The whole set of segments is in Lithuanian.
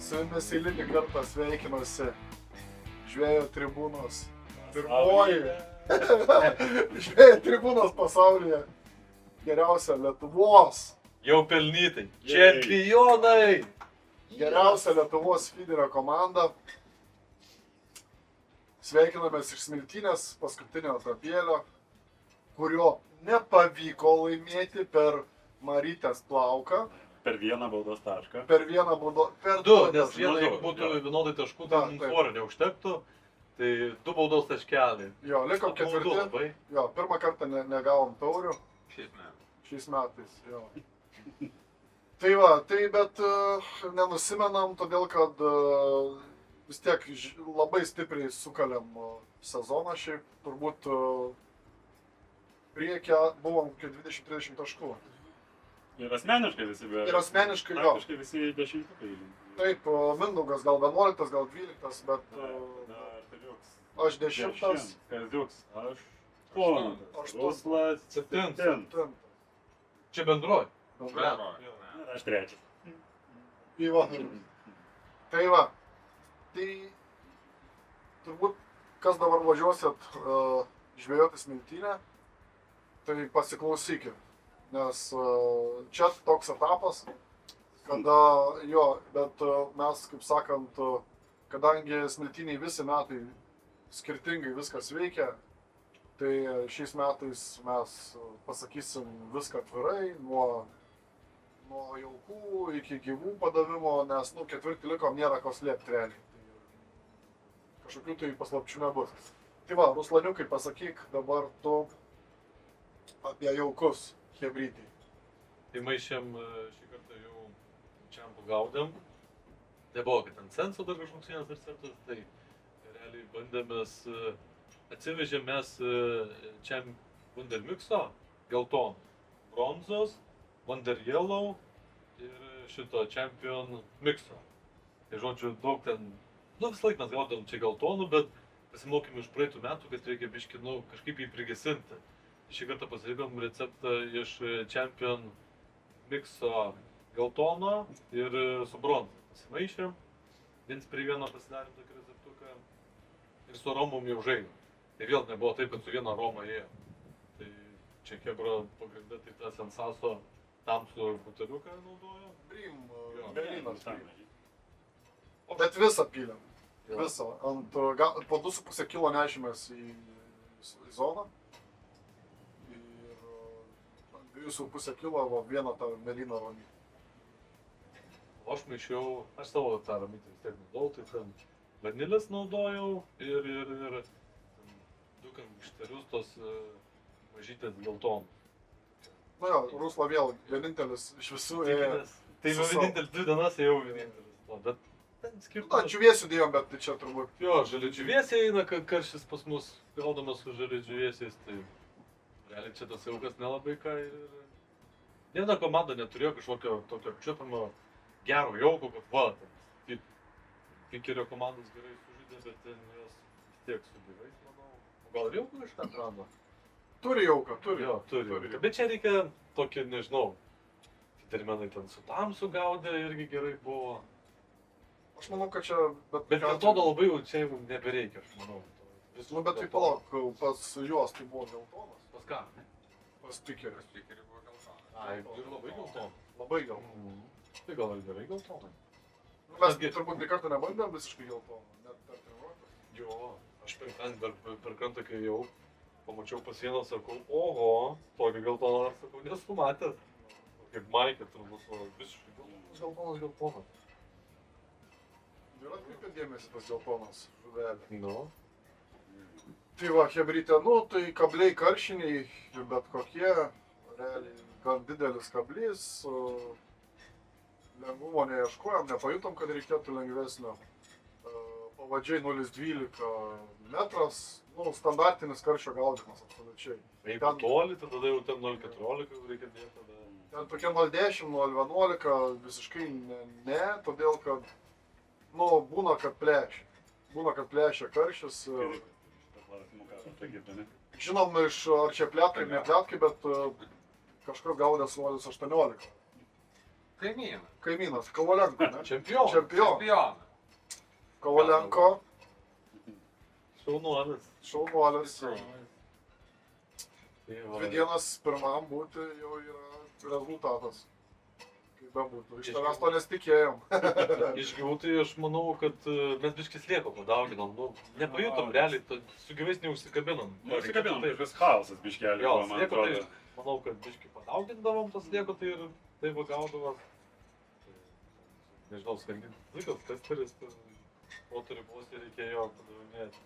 Su jumis eilinį kartą sveikinuosi žvėjo tribūnos. Pirmoji žvėjo tribūnos pasaulyje. Geriausia Lietuvos. Jau pelnytai. Čempionai. Geriausia Lietuvos fiderio komanda. Sveikinamės iš Smiltynės paskutinio etapėlio, kurio nepavyko laimėti per Marytės plauką. Per vieną baudos tašką. Per vieną baudos... Per Du, nes vienai du, būtų jo. vienodai taškų, tai mums svorio neužtektų. Tai du baudos taškeliai. Jo, likom Apmaudu ketvirti. labai. Jo, pirmą kartą negavom taurių. Šiais metais. Šiais metais, jo. Tai va, tai bet nenusimenam, todėl kad vis tiek labai stipriai sukalėm sezoną šiaip. Turbūt priekyje buvom kokie 20-30 taškų. Ir asmeniškai visi, bet... Ir asmeniškai jo. Praktiškai visi dešimtukai. Taip, Mindaugas gal 11, gal 12, bet aš 10. Kardiuks, aš 8. Ruslas 7. Čia bendroji. Aš 3. Tai va. Tai va. Tai turbūt, kas dabar važiuosit žvejoti Smiltynę, tai pasiklausykit. Nes čia toks etapas, kada jo, bet mes, kaip sakant, kadangi Smiltynėj visi metai skirtingai viskas veikia, tai šiais metais mes pasakysim viską atvirai, nuo jaukų iki gyvų padavimo, nes, ketvirtį likom, nėra ko slėpti realiai. Tai kažkokių tai paslapčių nebus. Tai va, Ruslaniukai, pasakyk dabar tu apie jaukus chebrytį. Tai maišėm šį kartą jau čia pagaudėm. Nebuvo, kad ant senso dar kažkoks vienas receptas, tai realiai bandėmės, atsivežėm mes čia Wonder Mixo, gelton, bronzos, Wonder Yellow ir šito Champion Mixo. Tai žodžiu, daug ten, visą laiką mes gaudom čia geltonų, bet pasimokėm iš praeitų metų, kad reikia biškį, kažkaip jį prigesinti. Šį kartą pasirinkom receptą iš Champion Mixo geltono ir su bronza. Pasimaišėm, viens prie vieno pasidarėm tokį receptuką ir su aromom jau žaidėm. Tai vėl nebuvo taip, kad su viena aroma ėjo. Tai čia kebra pagrinde tai tą Sensaso tamsų buteliuką naudojo. Brim, Jo. Berlynas. Bet visą pylėm. Visą. Po 2,5 kilo nešėmės į zoną. 2,5 kilo, vieną tą mėlyną ramytę. O aš maišiau, aš savo tą ramytę vis tiek naudojau, tai ten vanilės naudojau ir du kamštelius tos mažytės geltonų. Na jo, Rusla vėl vienintelis iš visų ėjo. Tai jau vienintelis 2 dienas ėjau vienintelis. Bet ten skirtumas. Na, džiuviesių dėjom, bet tai čia turbūt. Jo, žali džiuviesiai eina, karštis pas mus gaudamas su žali džiuviesiais, tai realiai čia tas jaukas nelabai ką ir... Viena komanda neturėjo kažkokio tokio apčiuopimo gero jauko, kad va, ten Pikerio komandos gerai sužaidė, bet ten jos vis tiek su gyvais, manau. O gal ir jauko kažką atrado? Turi jauką, turi. Jo, turi. Bet čia reikia tokį, nežinau, terminai ten su tamsu gaudė irgi gerai buvo. Aš manau, kad čia... Bet metodo labai jau čia jau nebereikia, aš manau. Bet tai palauk, pas juos tai buvo geltonas. Pas ką? Pas Pikeris. buvo geltonas. Ai, ir labai geltonas. Labai geltonas. Tai gal ir gerai geltonai. Mes turbūt nė kartą nebandėm visiškai geltoną, net per treniruotę. Jo, aš per krantą, kai jau pamačiau pas vieną, sakau, oho, tokį geltoną, ar sakau, nesu matęs. Kaip Maikė turbūt, visiškai geltonas. Ir atkreipė dėmesį tas geltonas žuvelė. Nu. Tai va, chebrytė, tai kabliai karšiniai, bet kokie, realiai gan didelis kablys, lengvumo neieškojom, nepajutom, kad reikėtų lengvesnio. Pavadžiai 0,12 metras, standartinis karščio gaudymas absoliučiai. Jeigu toli, tai tada jau ten 0,14 reikia dėti tada. Ten tokie 0,10, 0,11 visiškai ne, todėl kad, būna, kad plešia. Būna, kad plešia karščius. Žinom, ar čia plėtkai, ne plėtkai, bet kažkas gaudė su 0,18. Kaimynas. Kaimynas, Kovalenko, ne? Čempionas. Čempionas. Kovalenko, Šaunuolis. šaunuolis. Tai va. 2-1 pirmam būti jau yra rezultatas. Kaip bebūtų. Iš tavęs to nesitikėjom. Iš gyvų tai aš manau, kad mes biškis lieko padauginom. Nu, nepajutom realiai, su gyvais neužsikabinom. Užsikabinom, Tai- kažkas chaosas biškelį, Jo, man slieko tai, atrodo. manau, kad biškį padaugindavom tas lieko, tai ir taip gaudavo. Nežinau, skandinti. Laikas, kas turi, o turi postį reikėjo padavinėti.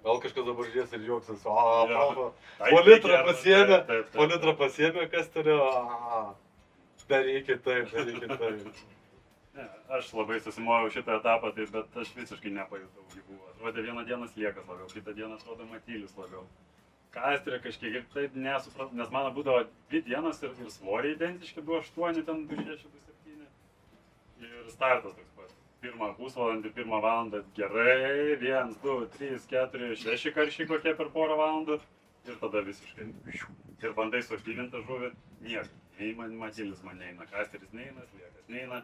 Gal kažkas dabar žies ir juoksis, Jo. po litrą pasiėmė, Taip, taip, taip. po litrą pasiėmė, kas turi, darykit taip, darykit taip. Ne, aš labai susimojau šitą etapą, tai, bet aš visiškai nepajutau gyvų. Atrodė vieną dieną sliekas labiau, kitą dieną atrodo matylis labiau. Kastrė kažkiek ir taip nesupratau, nes mano būdavo 2 dienos ir svoriai identiški 2,8, ten 2,6, 2,7. Ir startas toks pat. Pirmą pusvalandį, pirmą valandą gerai, 1, 2, 3, 4, 6 karšiai kokie per porą valandų. Ir tada visiškai. Ir bandai suaktyvinti žuvį, nieko. Nei matylis man neina, kastris neina, sliekas neina.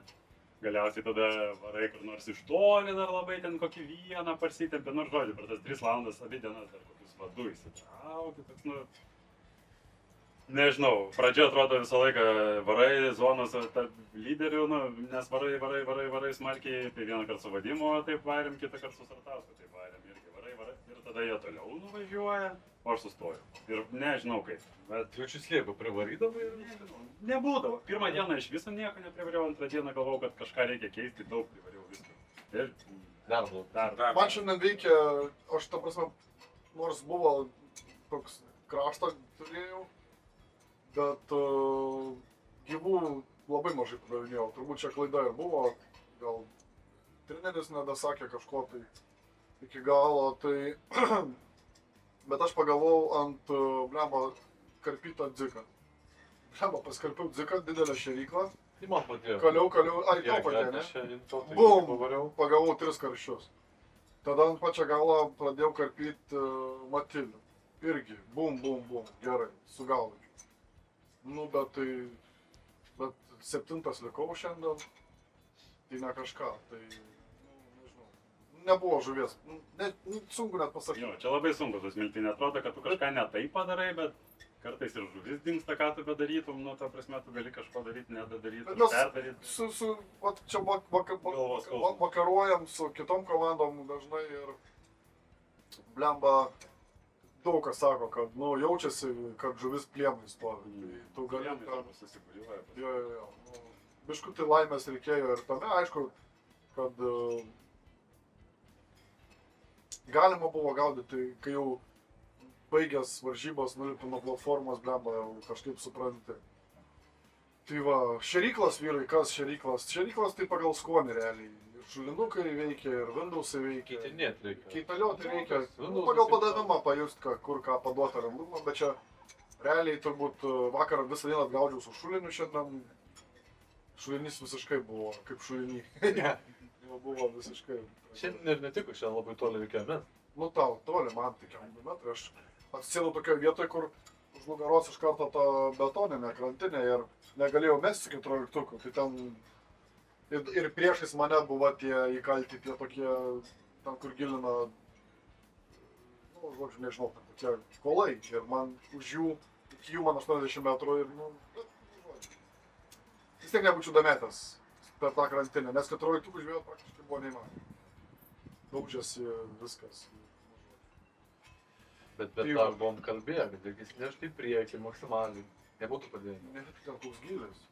Galiausiai tada varai kur nors iš toli dar labai ten kokį vieną parsitempė, nors žodžiu, per tas 3 valandas abi dienas dar kokius vadų įsitraukė, toks, nu... Nežinau, pradžia atrodo visą laiką varai zonos tarp lyderių, nu, nes varai smarkiai, tai vieną kartą su vadimu taip varėm, kitą kartą su Sartausku taip varėm, irgi varai, ir tada jie toliau nuvažiuoja, o aš sustoju. Ir nežinau kaip, bet... Triučius lieko privarydavai ir... Nebūdavo. Pirmą dieną iš viso nieko neprivariau, antrą dieną galvojau, kad kažką reikia keisti, daug privariau viską. Ir Dar daug. dar. Man šiandien veikia, aš ta prasme, nors buvo toks kraštą turėjau, bet gyvų labai mažai padavinėjau. Turbūt čia klaida ir buvo, gal treneris nedasakė kažko tai iki galo, tai... Bet aš pagalvojau ant, blemba, karpytą dziką. Blemba, paskarpiau dziką, didelę šėryklą, Tai man padėjo. kaliau, ar tau padėjo, ne? ne? Bum! Pavariau. Pagavau 3 karščius. Tada ant pačią galą pradėjau karpyti matilių. Irgi, bum, gerai, sugaudžiau. Nu, bet 7 likau šiandien, tai ne kažką, tai, nu, nežinau. Nebuvo žuvies, sunku net pasakyti. Jo, čia labai sunku tos miltinė, atrodo, kad tu kažką ne taip padarai, bet kartais ir žuvis dingsta, ką tu bedarytum, nu, ta prasme, tu gali kažko daryti, nedadaryti, Bet mes perdaryti. vat, čia Galvos skausmas. vakaruojam su kitom komandom dažnai ir blemba. Daug kas sako, kad jaučiasi, kad žuvis plienai stovi. Tai tu gali ten... Susibūriuoja. Jo. Biškutį laimės reikėjo ir tame, aišku, kad galima buvo gaudyti, kai jau baigęs varžybos, nulipi nuo platformos, blemba, jau kažkaip supranti. Tai va, šėryklas vyrai, kas šėryklas? Šėryklas tai pagal skonį realiai. Ir šulinukai veikia, ir Windowsai veikia. Keitinėt reikia. Keitalioti reikia. Windows Pagal visi- padavimą pajust, kur ką paduoti ar randumą, bet čia realiai turbūt vakar visą dieną atgaudžiau su šuliniu, šiandien šulinys visiškai buvo kaip šuliny. Jau buvo visiškai. Šiandien ir netiko, šiandien labai toli reikėjo met. Nu tau, toli, man tik 2 metrai. Aš atsisėdau tokioje vietoje, kur už nugaros iš karto ta betoninė krantinė ir negalėjau mesti 14-ukų. Tai ten ir priešais mane buvo tie įkalti tie tokie, ten kur gilina, nu, žodžiu, nežinau, tokie kolai. Ir man už jų, iki jų man 80 metrų ir, nu, žodžiu. Vis tiek nebūčiau dametęs per tą krantinę, nes 14-ukų žvėjot praktiškai buvo neįmanoma. Daužėsi viskas. Bet Tai dar va. buvom kalbėję, kad reikia įsinešti į priekį maksimaliai. Nebūtų padėję. Ne tik ten koks gilis.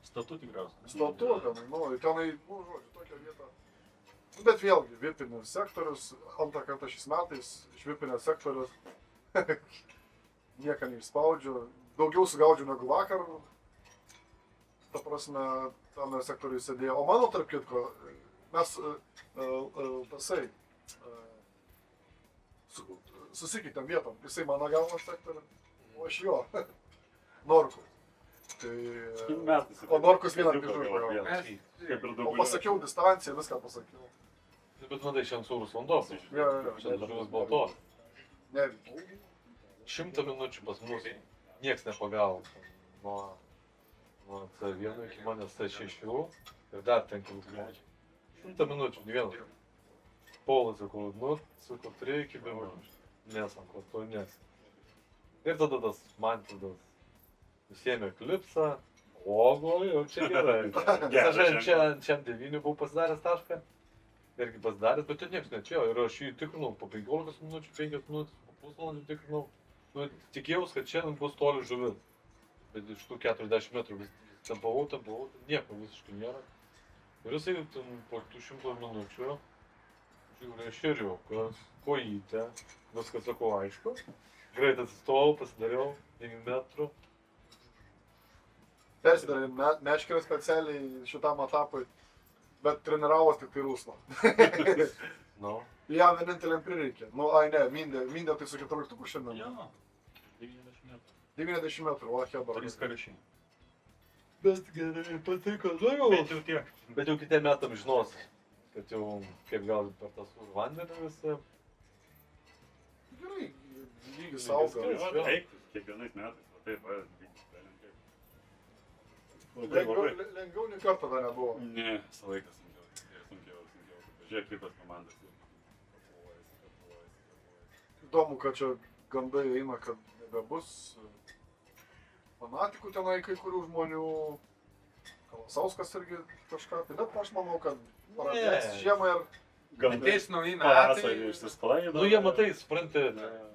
Statu tikriausiai. Statu tenai, nu, tenai, nu, žodžiu, tokia vieta. Nu, bet vėlgi, vipinis sektorius, antrą kartą šiais metais iš vipinės sektorius nieką neišspaudžiu. Daugiau sugaudžiu negu vakar. Ta prasme, tame sektoriuje sėdėjo. O mano, tarp kitko, mes tasai susikeitėm vietom. Jisai mano gauna sektorių, o aš jo. Norku. Tai... O Norkus vieną grįžau. Kaip ir O daug. pasakiau distanciją, viską pasakiau. Bet matai, šiandien surus vandos. Jo. Šiandien žuvis buvo to. Neveikia. 100 minučių pas mus nieks nepagavo. Nuo nuo C1 iki manęs C6 ir dar ten kelių. 100 minučių, ne vienas. Polas, sakau, nu, sakau, turėjau iki bėmų. Nesako, to nes. Ir tada tas Mantvydas nusiėmė klipsą. Ogo, jau čia gerai. Čia 9 buvau pasidaręs tašką. Irgi pasidaręs, bet čia nieks nečėjo. Ir aš jį tikrinau po 15 minučių, 5 minutės, po pusvalandį tikrinau. Nu, tikėjausi, kad šiandien bus toli žuvis. Bet iš tų 40 metrų vis tempavau, nieko visiškai nėra. Ir jisai ten po 200 minučių žiūrė šeriukas, kojytę, viskas sako aišku. Greit atsistojau, pasidariau 9 metrų. Persidarė meškerę specialiai šitam etapui, bet treniravos tik tai Ruslo. Nu. Jam vieninteliam prireikė. Nu, ai ne, Mindė tai su 14 šiandien. Jo, 90 metrų. 90 metrų, o hebra. 3 karšiai. Bet gerai, patiko, nu jau. Bet jau tiek. Bet jau kitiem metam žinos, kad jau kaip gal per tas vandenį visi. Gerai, lygis auga. Jo. Eik, kiekvienais metais, va taip, lygis talentai. Labai. Lengviau nei kartą dar nebuvo. Ne, visą laiką sunkiau. Žiūrėk, kitos komandos. Įdomu, kad čia gandai eina, kad nebebus fanatikų tenai kai kurių žmonių. Kalasauskas irgi kažką, tai bet aš manau, kad pradės žiemą ir Ateis nauji Pavasarį metai. išsisklaido. Nu jie matai, supranti,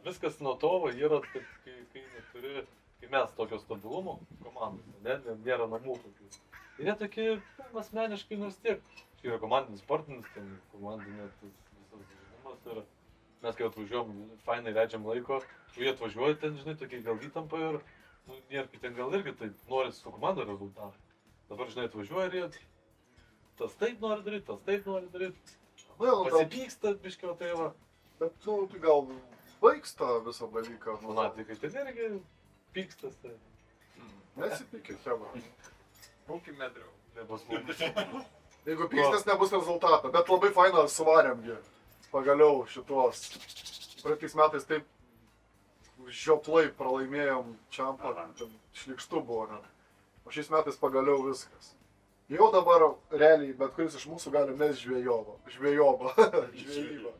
viskas nuo to va, yra, kad kai neturi, kai mes tokio stabilumo komandos, nėra namų tokių. Ir jie tokie asmeniškai nors tiek. Čia yra komandinis sportinis, ten komandinė visas žaidimas ir mes kai atvažiuojam, fainai leidžiam laiko, o jie atvažiuoja ten, žinai, tokie gal įtampa ir nu, nėra, ten gal irgi tai nori su komanda rezultatą. Dabar, žinai, atvažiuoja ir jie tas taip nori daryti, tas taip nori daryti. Pasipyksta biškio tai va. Bet, nu, tai gal baigs tą visą dalyką. Nu, Fanatikai ten irgi pykstas tai. nesipykit, hebra. Būkime draugai. Nebus mums. Jeigu pykstas, nebus rezultato. Bet labai faina suvarėmgi. Pagaliau šitos. Praeitais metais taip žioplai pralaimėjom čempą. Ten šlikštu buvo net. O šiais metais pagaliau viskas. Jau dabar realiai bet kuris iš mūsų gali mes žvejobą. Žvejybą.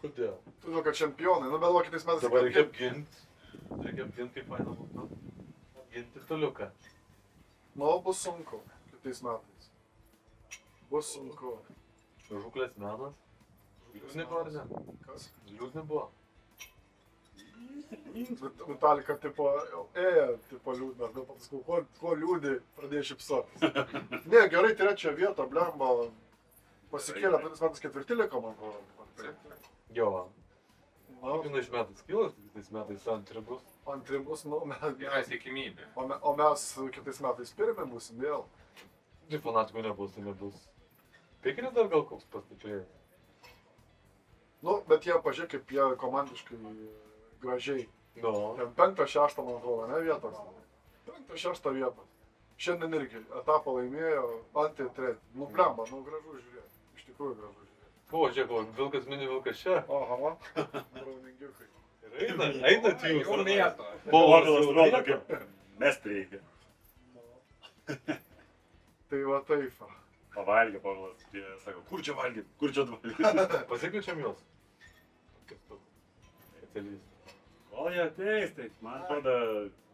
Kodėl? Todėl, kad čempionai. Nu, bet va kitais metais... Dabar reikia apginti. Reikia apginti kaip faina būtų. Apginti toliuką. Nu, bus sunku kitais metais. Bus sunku. Žuklės menas. Liūdni buvo ar ne? Kas? Liūdni buvo. Vitalika, tipo, tipo liūdnas, bet paskui, ko liūdį, pradėjo šypsotis. Ne, gerai, trečia vieta, blemba, pasikėlė, praeitais metais ketvirti liko, man buvo. Jo. Na, Kiekvienais metais kylas, kitais metais antri bus. antri bus, nu, Yra sėkmybė. o mes kitais metais pirmi būsim vėl. Tai fanatikų nebus, tai nebus. Pikinis dar gal koks pastačiai. Nu, bet jie, pažiūrėk, kaip jie komandiškai gražiai. No. Ten 5-6, man atrodo, ne vietos. 5-6 vietos. Šiandien irgi etapą laimėjo, antį, tretį. Nu, blemba, nu, gražu žiūrėti. Iš tikrųjų gražu žiūrėti. O, žiūrėk, vilkas mini vilkas čia. Aha, rauningiukai. Ir eina jūs. Jau mėto. Povilas rodo, kaip mest reikia. Tai va taip. Va. Pavalgė Povilas, jie sako, kur čia valgyt, kur čia valgyt. Pasikviečiam juos. Specialistai. Kol jie ateis, tai man atrodo,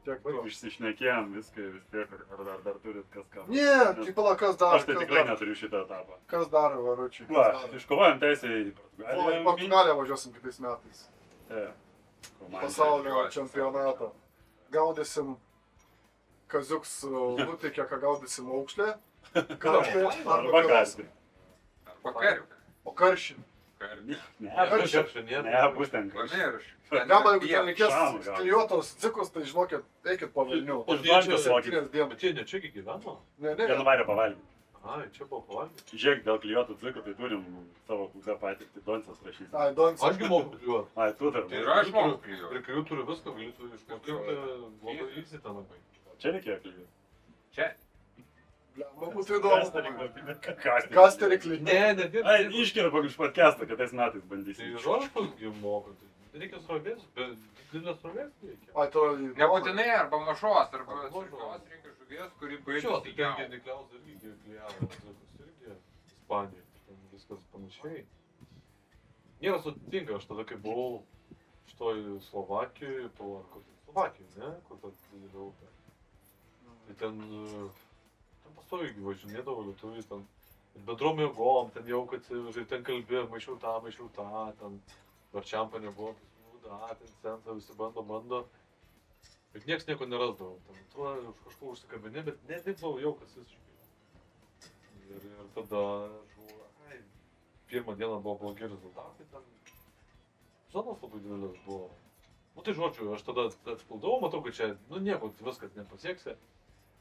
Tiek to. išsišnekėjom viską vis tiek, ar dar turit kas ką. Ne, tai pala, kas dar? Aš tai tikrai neturiu šitą etapą. Kas dar, varučiai? Va, iškovojom teisę į O, į Portugaliją. Portugaliją važiuosim kitais metais. Komanda. Pasaulio čempionatą. Gaudysim, Kaziuks nuteikė, kad gaudysim aukšlę. Karšlę Arba kasį. Arba kariuką. O karšį. Karį. Ne, bus ten kažkas. Pamirš. Gama, jeigu ten reikės šamą gaut. klijuotos dzikus, tai žinokit, eikit po Vilnių. O Už jie banką čia suvokit. 7 dienų. Bet jie ne čia gyveno? Ne, Jie ne. nuvarė pavalgyti. Ai, čia buvo pavalgyti. Žiūrėk, dėl klijuotų dzikų, tai turim savo klube patirtį, Donsas rašyti. Ai, Donsas. Ašgi moku kliuoti. Ai, tu dar. Tai ir aš moku klijuoti. Ir kai turiu viską, galiu tu išmokti, labai įsi ten labai. Čia reikėjo klijuoti. Čia. Man būtų įdomu. Kas Kas tai reikli? Ne, Ai, iškirpa iš podcast'o, kitais metais Tai bandysim. ir aš pasgi moku. Reikia srovės, bet didelės srovės reikia. Ai, to... Nebūtinai arba mažos, arba Arba mažos. sunkios reikia žuvies, kuri Žinot, baigėsi tai ten ilgiau. Nikliaus irgi klijavo, irgi Ispanijoje, ten viskas panašiai. Nėra sutinka, aš tada, kai buvau šitoj Slovakijoje, Slovakijoje, ne, kur ta didelė upė. Tai ten pastoviai važinėdavo lietuviai, ten ir bendrom jėgom, ten jau, kad ir ten kalbėjo, maišiau tą, ten varčiampa nebuvo, ten sensą, visi bando. Bet nieks nieko nerasdavo, ten atrodo, už kažko užsikabinė, bet nedirbdavo jau, kas visiškai. Ir tada, ai, pirmą dieną buvo blogi rezultatai, ten zonos labai didelės buvo. Nu tai žodžiu, aš tada atsipildavau, matau, kad čia, nu nieko, viskas nepasieksi.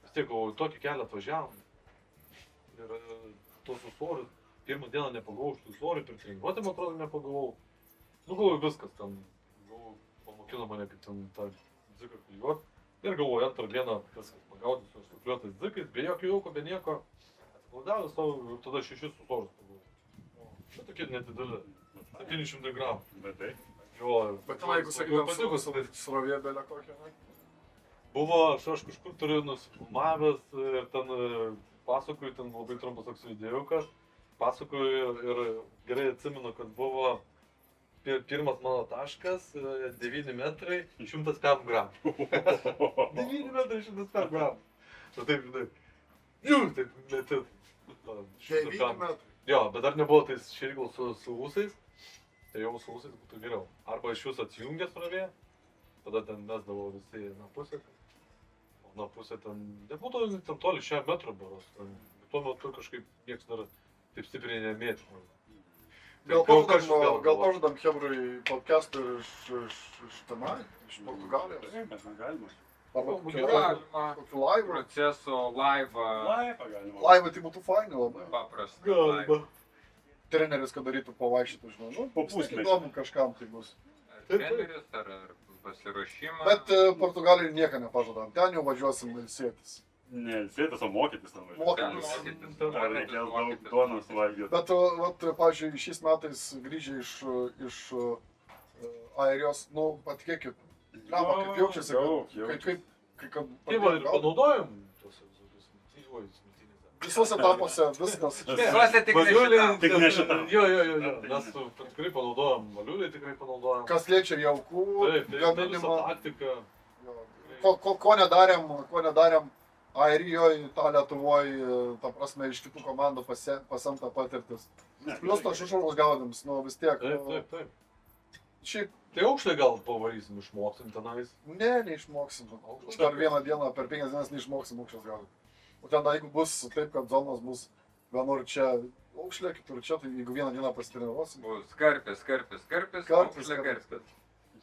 Vis tiek, tokį kelią atvažiavom. Ir tos usorius, pirmą dieną nepagavau už tų usorių, per treniruotę, man atrodo, nepagavau. Nu galvoju, viskas ten, pamokino mane, kaip ten tą dziką klijuot. Ir galvoju, antrą dieną viskas pagaudys su sukliuotais dzikais, be jokio jauko, be nieko. Atsipildavęs tau ir tada 6 usorius pagavau. Tai tokie nedideli, 700 gramų. Bet tai. Jo, bet ten, jeigu sakytum, srovė belė kokia, ne? Buvo, aš kažkur turiu nusifilmavęs ir ten pasakoju, ten labai trumpas toks vidėjukas. Pasakoju ir gerai atsimenu, kad buvo pirmas mano taškas, 9 metrai, 105 gramų. 9 metrai, 105 gramų. Ir taip, žinai, taip lėtit. 9 metrai. Jo, bet dar nebuvo tais širgals su ūsais. Tai jau su ūsais būtų geriau. Arba iš jūsų atsijungė srovė, tada ten mesdavo visi na pusę. O na pusė ten, nebūtų ten toli 100 metrų baros. Tuo metu kažkaip nieks dar taip stipriai nemėtė. Gal pažadam Hebrui podcast'ą iš tenai, iš Portugalijos. Taip, mes negalime. Arba Galima. kokį laivą. Proceso laivą. Laivą galima. Laivą tai būtų fainai labai. Paprastą. Galba. Treneris, kad darytų pavaikščioti, žinau, nu, Po vis tiek pusmečio. įdomu kažkam tai bus. Treneris ar pasiruošimas. Bet Portugalijai nieko nepažadam, ten jau važiuosim ilsėtis. Ne, sėtis, o mokytis ten važiuoti. Mokytis. Ar reikės daug duonos valgyti. Bet, vat, pavyzdžiui, šiais metais grįžę iš Airijos, nu, patikėkit, lemą, kaip jaučiasi, Daug, kaip Tai va ir panaudojom tuos visokius smiltynės. Visose etapuose viskas. Visuose tik ne šitam. Tik ne šitam. Jo. Mes tikrai panaudojom, valiulį tikrai panaudojom. Kas liečia jaukų, Taip, ta visa gaminimą. taktika. Ko nedarėm Airijoje, tą Lietuvoje, ta prasme, iš kitų komandų pasemta patirtis. Plius tas šušarus gaudymas, nu vis tiek. Taip. Šiaip, Tai aukštai gal pavarysim, išmoksim tenais. neišmoksim. Per vieną dieną, per 5 dienas neišmoksim aukščios gaudyti. O ten, jeigu bus taip, kad zonos bus vienur čia aukšlė, kitur čia, tai jeigu vieną dieną pasitreniruosim. Bus karpis, Karpis, aukšlė karpis.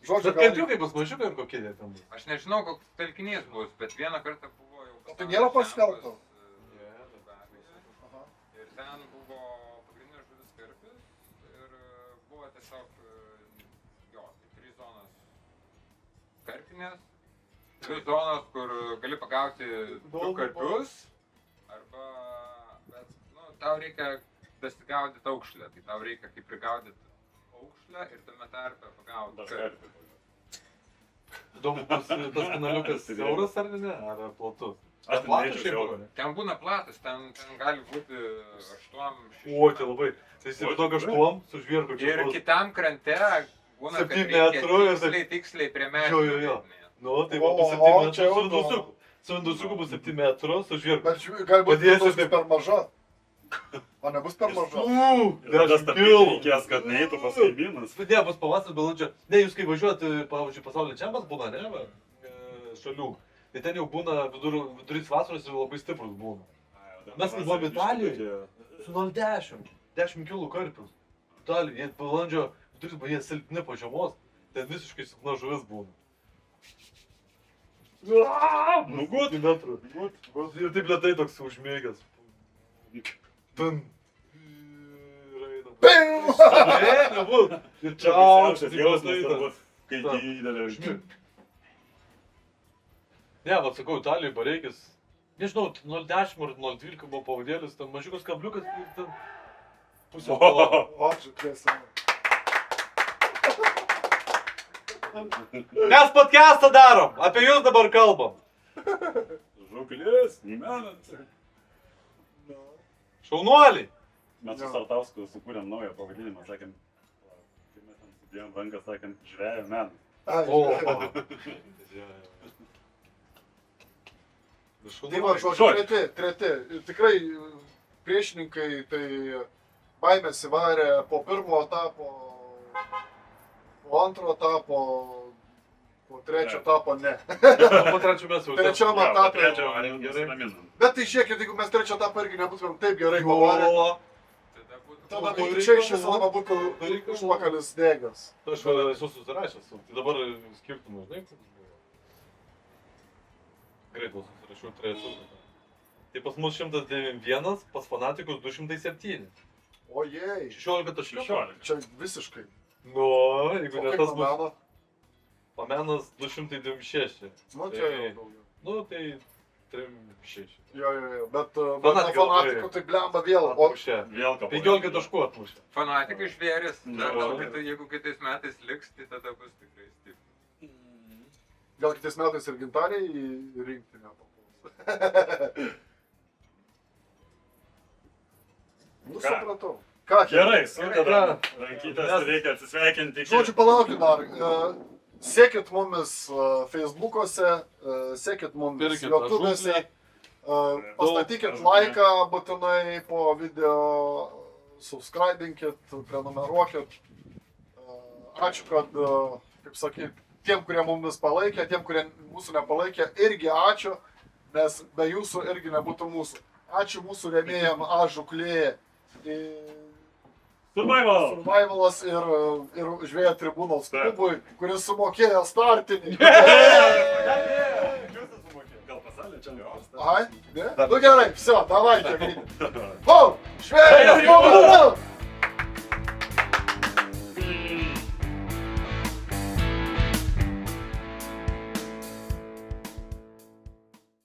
Žodžiu, Bet gal... kentiukai bus mažiukai ir kokie jie ten bus. Aš nežinau, koks telkinys bus, bet vieną kartą buvo jau... O tai nėra paskelbta? Aha. Ir ten buvo pagrindinė žuvis karpis ir buvo tiesiog, jo, tai 3 zonos karpinės, 2 zonos, kur gali pagauti 2 karpius, arba, bet, nu, tau reikia dasigaudyti aukšlę, tai tau reikia kaip prigaudyti aukšlę ir tame tarpe pagauti karpį. Įdomu, tas kanaliukas siauras ar ne, ar platus? Aš Platus norėčiau šiaip siaurą. buvo, ne? Ten būna platus, ten gali būti 8-6. O, tai labai. Tai įsivaizduok aštuom su žvierku čia. Ir kitam krante būna, kad 7 reikia metrų ir taip- tiksliai prie medžio. Jo. Nu, tai O, bus 7 o, metrų čia jau su indusiuku. Su indusiuku bus 7 metrų su žvierku. Bet galbūt Padėsiu bus taip. per maža. O nebus per maža. Tada 10 stabdyti kilų. reikės, kad neįtų pas kaimynus. Ne, bus pavasaris, balandžio. Ne, jūs kai važiuojat, pavyzdžiui, pasaulio čempas būna, ne, va, šalių. Tai ten jau būna vidurys vasaros ir labai stiprus būna. Mes kai buvom Italijoje, su 0,10. 10 kilų karpius. Italijai, jie balandžio vidurys buvo, jie silpni po žiemos. Ten visiškai silpna žuvis būna. Nu, gut. 10 metrų. Ir taip lėtai toks užmėgęs. Ten. Ir eina. Bing! Ne, nebūtų. Ir čia aukštas, jausmas eina. turbūt, kai Ta. didelė. Ne, va sakau, Italijai bareikis. Nežinau, 0,10 ar 0,12 buvo pavadėlis, ten mažiukas kabliukas, ir ten pusė O. kilo. O, čia tiesa. Mes podcastą darom, apie jūs dabar kalbam. Žuklės, menas. Šaunuoliai. Mes su Sartausku sukūrėm naują pavadinimą, sakėm, kai mes ten sudėjom ranką, sakėm, žvejo menas. Ai, O. Tai va, žodžiu, treti. Tikrai priešininkai tai baimės įvarė po pirmo etapo, po antro etapo, po trečio etapo ne. Po trečio mes jau. Trečiam etape. Gerai. Bet tai žiūrėkit, jeigu mes trečio etapą irgi nebūtumėm taip gerai pavarę, Tada būtų... tada čia iš visada būtų užvakalis degas. Aš esu susirašęs, tai dabar skirtumų, žinai, koks buvo. Greit bus susirašiau trečius. Tai pas mus 191, pas fanatikus 207. Ojei, 16 taškų. čia visiškai. Nu, jeigu O ne kaip tas bus. pameno? Pamenas 226. Nu, čia jau daugiau. Nu, tai 36. Jo, bet Fanatikai fanatikų tai blemba vėl. O Atmušė. Vėl ką 15 taškų atmušė. Fanatikai žvėris, dar Nu. jeigu kitais metais liks, tai tada bus tikrai stipriai. gal kitais metais ir gintariai į rinktinę papuls. Nu, Ką? supratau. Ką, Gerai, sudedam. Gerai. Rankytės reikia atsisveikinti. Žodžiu, palaukit dar. Sekit mumis Facebook'ose, sekit mumis Pirkit YouTube'ose. žuklį. Pastatykit Daug laiką būtinai po video, subscribinkit, prenumeruokit. Ačiū, kad, kaip sakyt, tiem, kurie mumis palaikė, tiem, kurie mūsų nepalaikė, irgi ačiū, nes be jūsų irgi nebūtų mūsų. Ačiū mūsų rėmėjam Žuklė, Survival! Survivalas ir Žvėja Tribūnos klubui, kuris sumokėjo startinį. Gal pasalė čia? Ai, ne? Nu gerai, все, давайте. О, Žvėja Tribūnos!